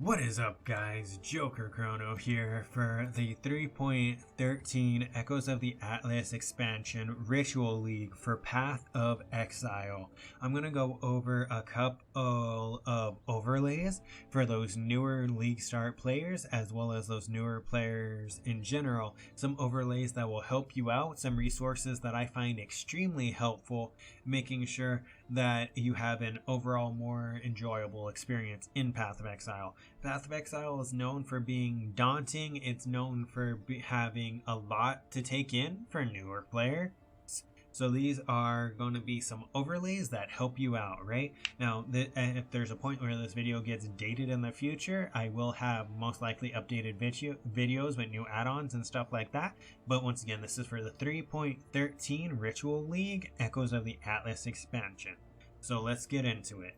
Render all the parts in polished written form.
What is up, guys? Joker Chrono here for the 3.13 Echoes of the Atlas expansion Ritual League for Path of Exile. I'm going to go over a couple of overlays for those newer League Start players as well as those newer players in general. Some overlays that will help you out, some resources that I find extremely helpful, making sure that you have an overall more enjoyable experience in Path of Exile. Path of Exile is known for being daunting. It's known for having a lot to take in for newer players. So these are going to be some overlays that help you out, right? Now, if there's a point where this video gets dated in the future, I will have most likely updated videos with new add-ons and stuff like that. But once again, this is for the 3.13 Ritual League Echoes of the Atlas expansion. So let's get into it.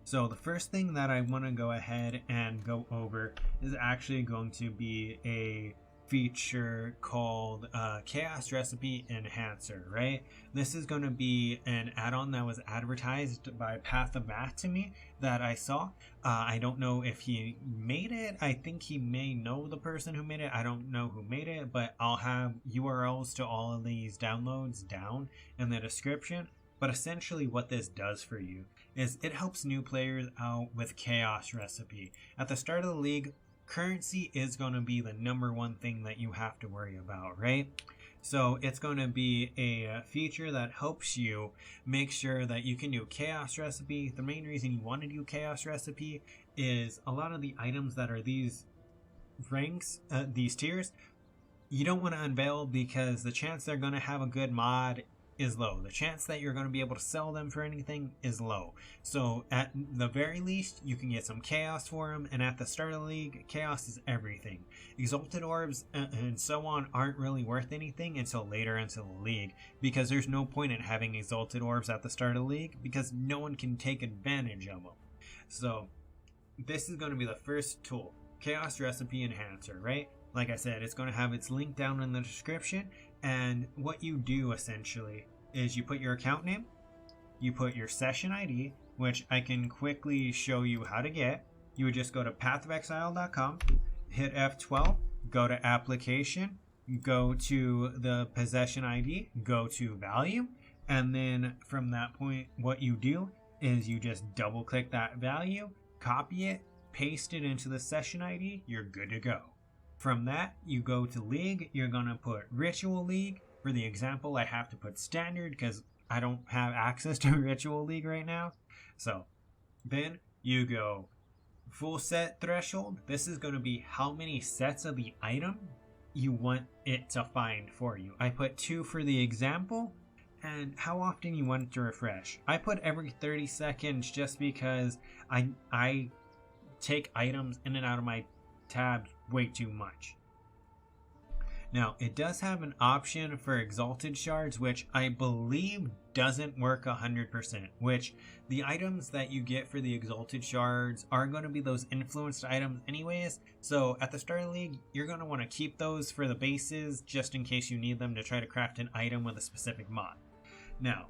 So the first thing that I want to go ahead and go over is actually going to be a feature called Chaos Recipe Enhancer, right? This is going to be an add-on that was advertised by Path of Math to me that I saw. I don't know if he made it. I think he may know the person who made it. I don't know who made it, but I'll have URLs to all of these downloads down in the description. But essentially what this does for you is it helps new players out with Chaos Recipe. At the start of the league, currency is going to be the #1 thing that you have to worry about, right? So it's going to be a feature that helps you make sure that you can do Chaos Recipe. The main reason you want to do Chaos Recipe is a lot of the items that are these ranks, these tiers, you don't want to unveil because the chance they're going to have a good mod is low. The chance that you're going to be able to sell them for anything is low. So at the very least, you can get some chaos for them, and at the start of the league, chaos is everything. Exalted orbs and so on aren't really worth anything until later into the league, because there's no point in having exalted orbs at the start of the league because no one can take advantage of them. So this is going to be the first tool, Chaos Recipe Enhancer, right? Like I said, it's going to have its link down in the description. And what you do essentially is you put your account name, you put your session ID, which I can quickly show you how to get. You would just go to pathofexile.com, hit F12, go to application, go to the possession ID, go to value, and then from that point, what you do is you just double click that value, copy it, paste it into the session ID, you're good to go. From that, you go to League, you're going to put Ritual League. For the example, I have to put Standard because I don't have access to Ritual League right now. So, then you go Full Set Threshold. This is going to be how many sets of the item you want it to find for you. I put 2 for the example, and how often you want it to refresh. I put every 30 seconds just because I take items in and out of my tabs way too much. Now, it does have an option for exalted shards, which I believe doesn't work 100%, which the items that you get for the exalted shards are going to be those influenced items anyways. So at the start of the league, you're going to want to keep those for the bases just in case you need them to try to craft an item with a specific mod. Now,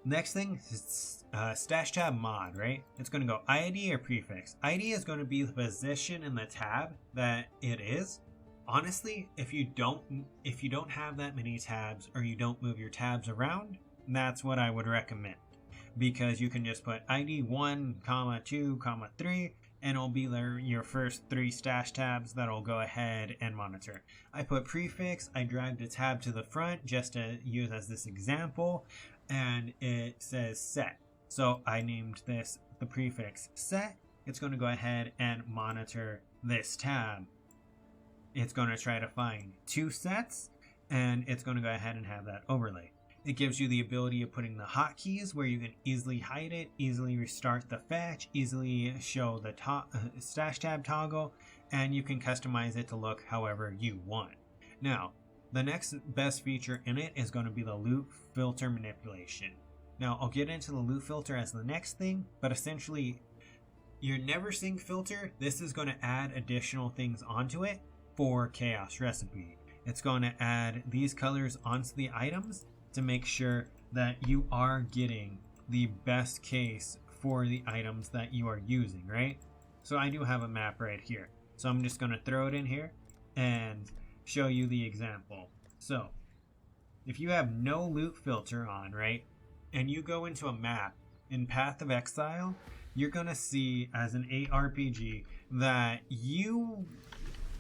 next thing is stash tab mod, right? It's going to go ID or prefix. ID is going to be the position in the tab that it is. Honestly, if you don't have that many tabs or you don't move your tabs around, that's what I would recommend, because you can just put ID 1, 2, 3, and it'll be your first 3 stash tabs that'll go ahead and monitor. I put prefix, I dragged a tab to the front just to use as this example, and it says set. So I named this the prefix set. It's going to go ahead and monitor this tab. It's going to try to find 2 sets, and it's going to go ahead and have that overlay. It gives you the ability of putting the hotkeys where you can easily hide it, easily restart the fetch, easily show the stash tab toggle, and you can customize it to look however you want. Now, the next best feature in it is going to be the loot filter manipulation. Now, I'll get into the loot filter as the next thing, but essentially, your never sync filter, this is going to add additional things onto it for Chaos Recipe. It's going to add these colors onto the items to make sure that you are getting the best case for the items that you are using, right? So I do have a map right here. So I'm just going to throw it in here and show you the example. So if you have no loot filter on, right, and you go into a map in Path of Exile, you're going to see as an ARPG that you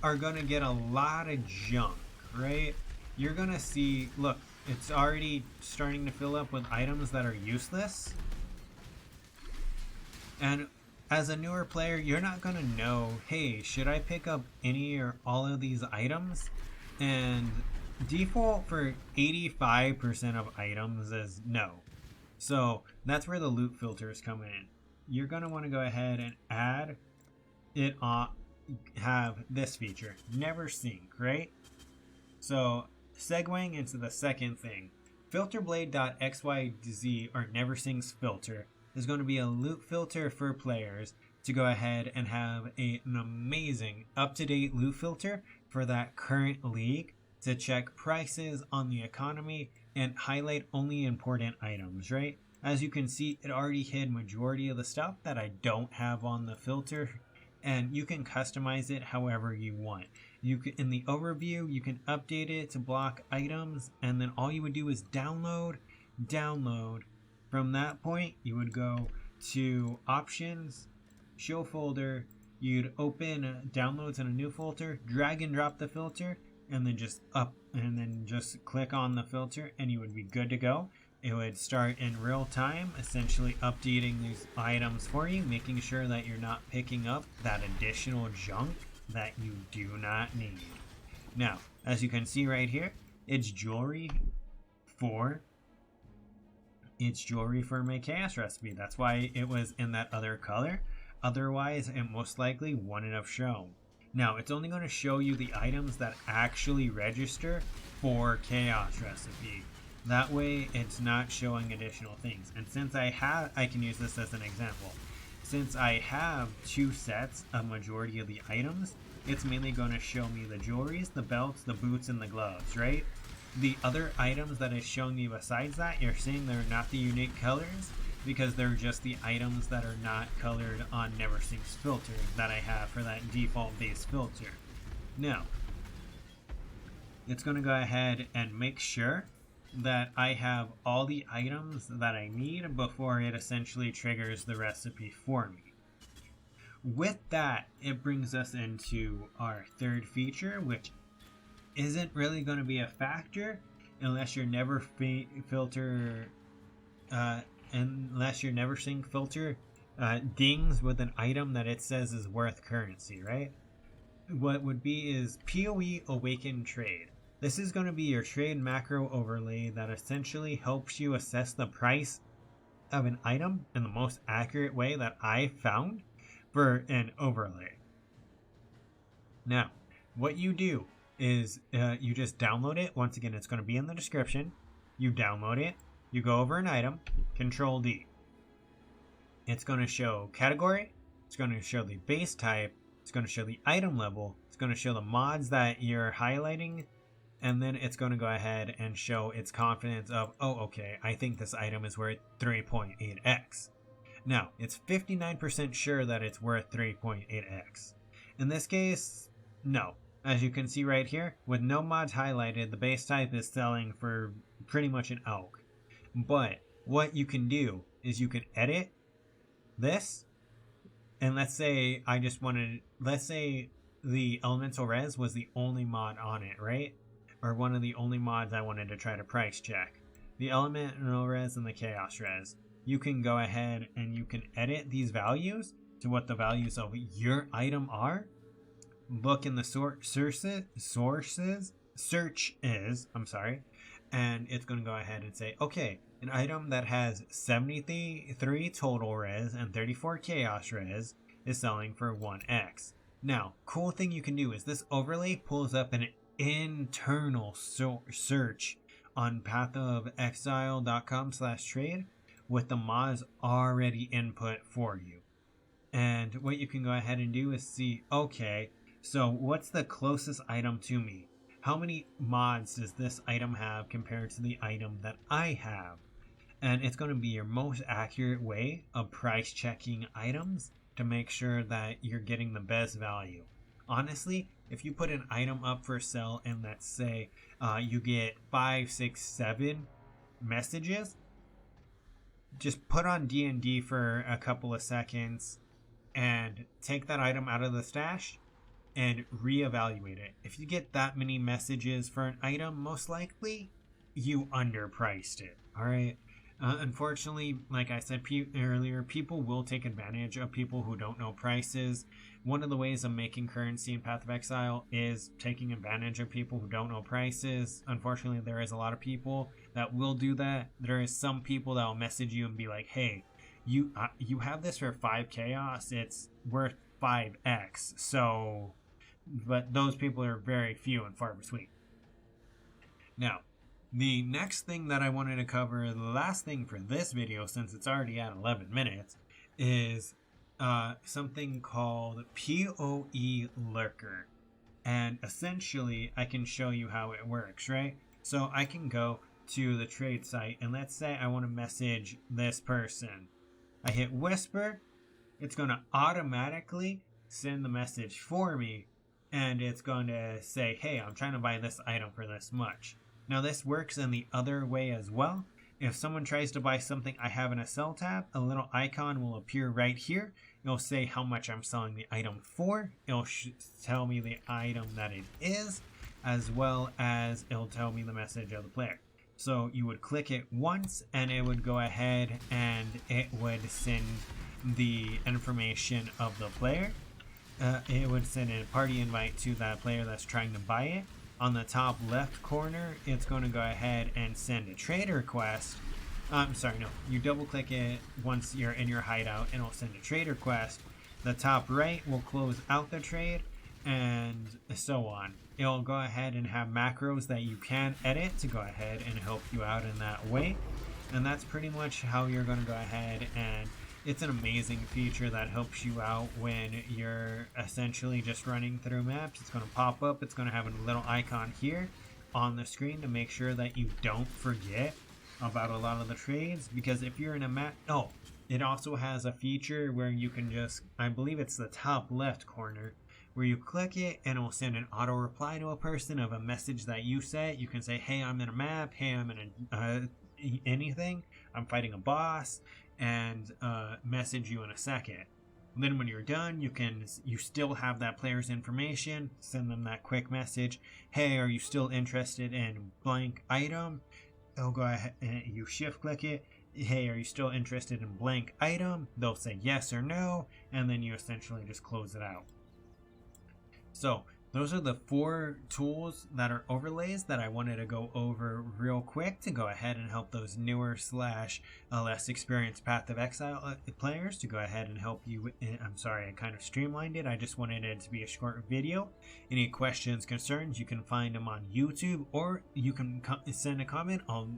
are going to get a lot of junk, right? You're going to see, look, it's already starting to fill up with items that are useless. And as a newer player, you're not going to know, hey, should I pick up any or all of these items? And default for 85% of items is no. So that's where the loot filters come in. You're going to want to go ahead and add it on, have this feature, never sync, right? So segueing into the second thing, filterblade.xyz or never syncs filter is going to be a loot filter for players to go ahead and have an amazing up-to-date loot filter for that current league to check prices on the economy and highlight only important items, right? As you can see, it already hid majority of the stuff that I don't have on the filter, and you can customize it however you want. You can, in the overview, you can update it to block items, and then all you would do is download. From that point, you would go to options, show folder, you'd open downloads in a new folder, drag and drop the filter, and then just click on the filter, and you would be good to go. It would start in real time, essentially updating these items for you, making sure that you're not picking up that additional junk that you do not need. Now, as you can see right here, it's jewelry for my chaos recipe. That's why it was in that other color. Otherwise, it most likely wouldn't have shown. Now, it's only going to show you the items that actually register for chaos recipe. That way, it's not showing additional things. And since I can use this as an example. Since I have 2 sets of majority of the items, it's mainly going to show me the jewelries, the belts, the boots, and the gloves, right? The other items that it's showing me besides that, you're seeing they're not the unique colors because they're just the items that are not colored on NeverSync's filter that I have for that default base filter. Now, it's going to go ahead and make sure that I have all the items that I need before it essentially triggers the recipe for me. With that, it brings us into our third feature, which isn't really going to be a factor unless your NeverSync filter dings with an item that it says is worth currency, right? What would be is PoE Awaken Trade. This is going to be your trade macro overlay that essentially helps you assess the price of an item in the most accurate way that I found for an overlay. Now, what you do is you just download it. Once again, it's going to be in the description. You download it, you go over an item, Control D. It's going to show category, it's going to show the base type, it's going to show the item level, it's going to show the mods that you're highlighting, and then it's going to go ahead and show its confidence of, oh, okay, I think this item is worth 3.8x. Now, it's 59% sure that it's worth 3.8x. In this case, no. As you can see right here, with no mods highlighted, the base type is selling for pretty much an elk. But what you can do is you can edit this, and let's say the elemental res was the only mod on it, right? Or one of the only mods I wanted to try to price check. The elemental res and the chaos res. You can go ahead and you can edit these values to what the values of your item are. Look in the search is, and it's going to go ahead and say, okay, an item that has 73 total res and 34 chaos res is selling for 1x. Now, cool thing you can do is this overlay pulls up an internal search on pathofexile.com/trade with the mods already input for you. And what you can go ahead and do is see, okay, so what's the closest item to me? How many mods does this item have compared to the item that I have? And it's going to be your most accurate way of price checking items to make sure that you're getting the best value. Honestly, if you put an item up for sale and let's say you get 5, 6, 7 messages, just put on D&D for a couple of seconds and take that item out of the stash and reevaluate it. If you get that many messages for an item, most likely you underpriced it. All right. Unfortunately, like I said earlier, people will take advantage of people who don't know prices. One of the ways of making currency in Path of Exile is taking advantage of people who don't know prices. Unfortunately, there is a lot of people that will do that. There is some people that will message you and be like, hey, you have this for 5 chaos, it's worth 5x. So, but those people are very few and far between. Now, the next thing that I wanted to cover, the last thing for this video, since it's already at 11 minutes, is something called PoE Lurker. And essentially, I can show you how it works, right? So I can go to the trade site, and let's say I want to message this person. I hit whisper, it's going to automatically send the message for me, and it's going to say, hey, I'm trying to buy this item for this much. Now this works in the other way as well. If someone tries to buy something I have in a sell tab, a little icon will appear right here. It'll say how much I'm selling the item for. It'll tell me the item that it is, as well as it'll tell me the message of the player. So you would click it once and it would go ahead and it would send the information of the player. It would send a party invite to that player that's trying to buy it. On the top left corner, it's going to go ahead and send a trade request. You double click it once you're in your hideout and it'll send a trade request. The top right will close out the trade and so on. It'll go ahead and have macros that you can edit to go ahead and help you out in that way. And that's pretty much how you're going to go ahead, and it's an amazing feature that helps you out when you're essentially just running through maps. It's going to pop up. It's going to have a little icon here on the screen to make sure that you don't forget about a lot of the trades, because if you're in a map, it also has a feature where you can just, I believe it's the top left corner, where you click it and it will send an auto reply to a person of a message that you set. You can say, hey, I'm in a map, hey, I'm in a anything, I'm fighting a boss, and message you in a second. And then when you're done, you still have that player's information. Send them that quick message, hey, are you still interested in blank item? They'll go ahead and you shift click it, hey, are you still interested in blank item? They'll say yes or no, and then you essentially just close it out. So those are the 4 tools that are overlays that I wanted to go over real quick to go ahead and help those newer / less experienced Path of Exile players to go ahead and help you. I'm sorry, I kind of streamlined it. I just wanted it to be a short video. Any questions, concerns, you can find them on YouTube, or you can send a comment. I'll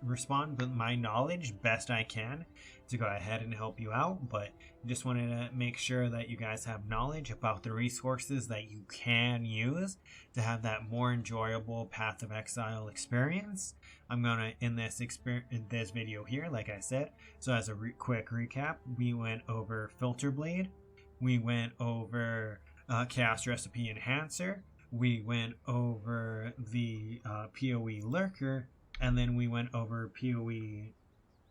respond with my knowledge best I can to go ahead and help you out, but just wanted to make sure that you guys have knowledge about the resources that you can use to have that more enjoyable Path of Exile experience. I'm gonna end this video here, like I said. So as a quick recap, we went over Filter Blade, we went over Chaos Recipe Enhancer, we went over the PoE Lurker, and then we went over PoE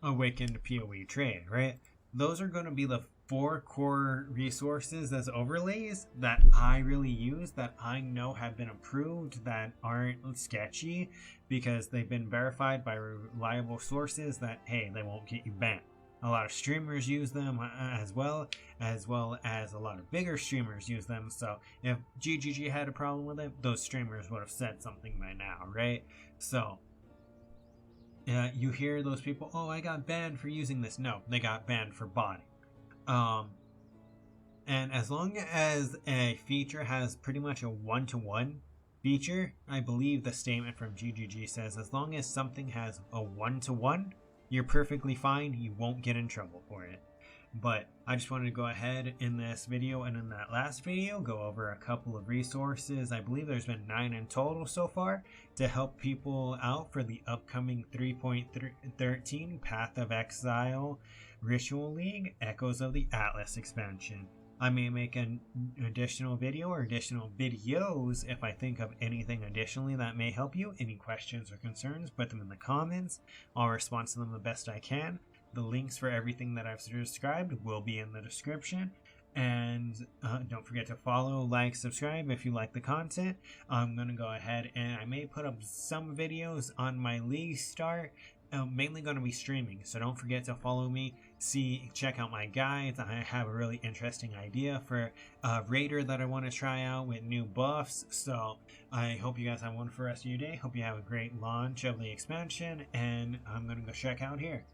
Awakened PoE Trade, right? Those are going to be the 4 core resources as overlays that I really use, that I know have been approved, that aren't sketchy, because they've been verified by reliable sources that, hey, they won't get you banned. A lot of streamers use them as well as a lot of bigger streamers use them. So if GGG had a problem with it, those streamers would have said something by now, right? So you hear those people, oh, I got banned for using this. No, they got banned for botting. And as long as a feature has pretty much a 1-to-1 feature, I believe the statement from GGG says, as long as something has a 1-to-1, you're perfectly fine. You won't get in trouble for it. But I just wanted to go ahead in this video and in that last video go over a couple of resources. I believe there's been 9 in total so far to help people out for the upcoming 3.13 Path of Exile Ritual League Echoes of the Atlas expansion. I may make an additional video or additional videos if I think of anything additionally that may help you. Any questions or concerns, put them in the comments. I'll respond to them the best I can. The links for everything that I've described will be in the description. And don't forget to follow, like, subscribe if you like the content. I'm going to go ahead and I may put up some videos on my league start. Mainly going to be streaming, so don't forget to follow me. Check out my guides. I have a really interesting idea for a raider that I want to try out with new buffs. So I hope you guys have one for the rest of your day. Hope you have a great launch of the expansion, and I'm going to go check out here.